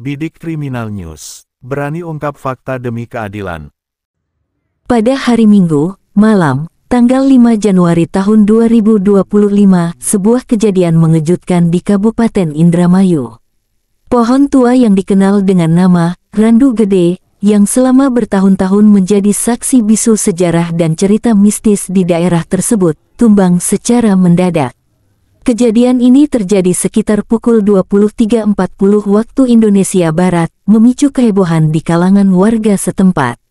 Bidik Kriminal News, berani ungkap fakta demi keadilan. Pada hari Minggu, malam, tanggal 5 Januari tahun 2025, sebuah kejadian mengejutkan di Kabupaten Indramayu. Pohon tua yang dikenal dengan nama Randu Gede, yang selama bertahun-tahun menjadi saksi bisu sejarah dan cerita mistis di daerah tersebut, tumbang secara mendadak. Kejadian ini terjadi sekitar pukul 23.40 waktu Indonesia Barat, memicu kehebohan di kalangan warga setempat.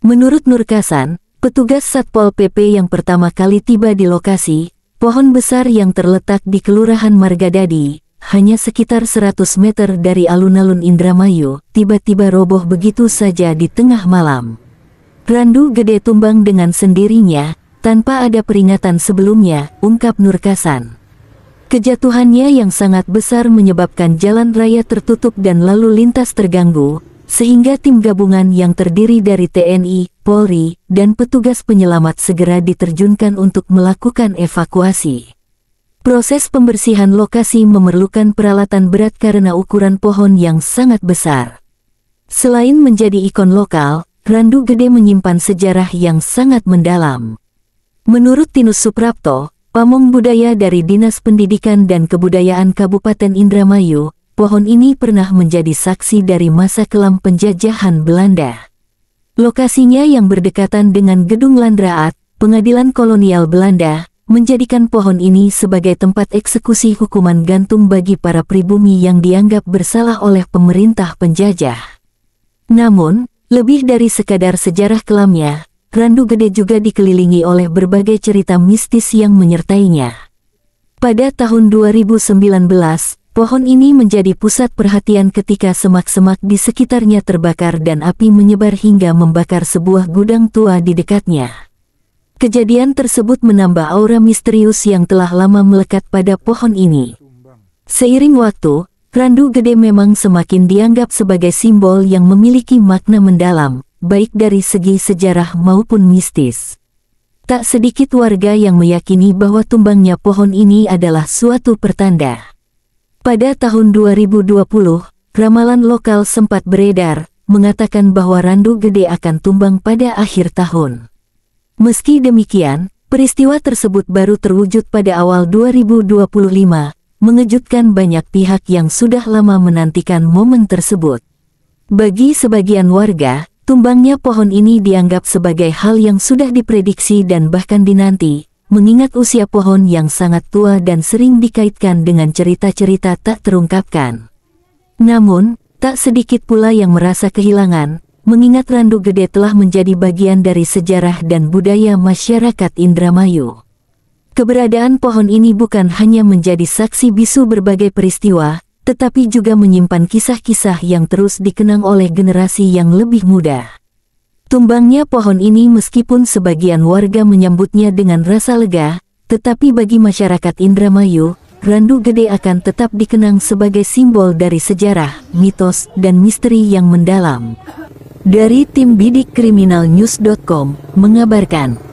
Menurut Nur Kasan, petugas Satpol PP yang pertama kali tiba di lokasi, pohon besar yang terletak di Kelurahan Margadadi, hanya sekitar 100 meter dari alun-alun Indramayu, tiba-tiba roboh begitu saja di tengah malam. Randu Gede tumbang dengan sendirinya, tanpa ada peringatan sebelumnya, ungkap Nur Kasan. Kejatuhannya yang sangat besar menyebabkan jalan raya tertutup dan lalu lintas terganggu, sehingga tim gabungan yang terdiri dari TNI, Polri, dan petugas penyelamat segera diterjunkan untuk melakukan evakuasi. Proses pembersihan lokasi memerlukan peralatan berat karena ukuran pohon yang sangat besar. Selain menjadi ikon lokal, Randu Gede menyimpan sejarah yang sangat mendalam. Menurut Tinus Suprapto, Pamong Budaya dari Dinas Pendidikan dan Kebudayaan Kabupaten Indramayu, pohon ini pernah menjadi saksi dari masa kelam penjajahan Belanda. Lokasinya yang berdekatan dengan Gedung Landraat, Pengadilan Kolonial Belanda, menjadikan pohon ini sebagai tempat eksekusi hukuman gantung bagi para pribumi yang dianggap bersalah oleh pemerintah penjajah. Namun, lebih dari sekadar sejarah kelamnya, Randu Gede juga dikelilingi oleh berbagai cerita mistis yang menyertainya. Pada tahun 2019, pohon ini menjadi pusat perhatian ketika semak-semak di sekitarnya terbakar dan api menyebar hingga membakar sebuah gudang tua di dekatnya. Kejadian tersebut menambah aura misterius yang telah lama melekat pada pohon ini. Seiring waktu, Randu Gede memang semakin dianggap sebagai simbol yang memiliki makna mendalam, baik dari segi sejarah maupun mistis. Tak sedikit warga yang meyakini bahwa tumbangnya pohon ini adalah suatu pertanda. Pada tahun 2020, ramalan lokal sempat beredar, mengatakan bahwa Randu Gede akan tumbang pada akhir tahun. Meski demikian, peristiwa tersebut baru terwujud pada awal 2025, mengejutkan banyak pihak yang sudah lama menantikan momen tersebut. Bagi sebagian warga, tumbangnya pohon ini dianggap sebagai hal yang sudah diprediksi dan bahkan dinanti, mengingat usia pohon yang sangat tua dan sering dikaitkan dengan cerita-cerita tak terungkapkan. Namun, tak sedikit pula yang merasa kehilangan, mengingat Randu Gede telah menjadi bagian dari sejarah dan budaya masyarakat Indramayu. Keberadaan pohon ini bukan hanya menjadi saksi bisu berbagai peristiwa, tetapi juga menyimpan kisah-kisah yang terus dikenang oleh generasi yang lebih muda. Tumbangnya pohon ini meskipun sebagian warga menyambutnya dengan rasa lega, tetapi bagi masyarakat Indramayu, Randu Gede akan tetap dikenang sebagai simbol dari sejarah, mitos, dan misteri yang mendalam. Dari tim Bidik Kriminal News.com, mengabarkan.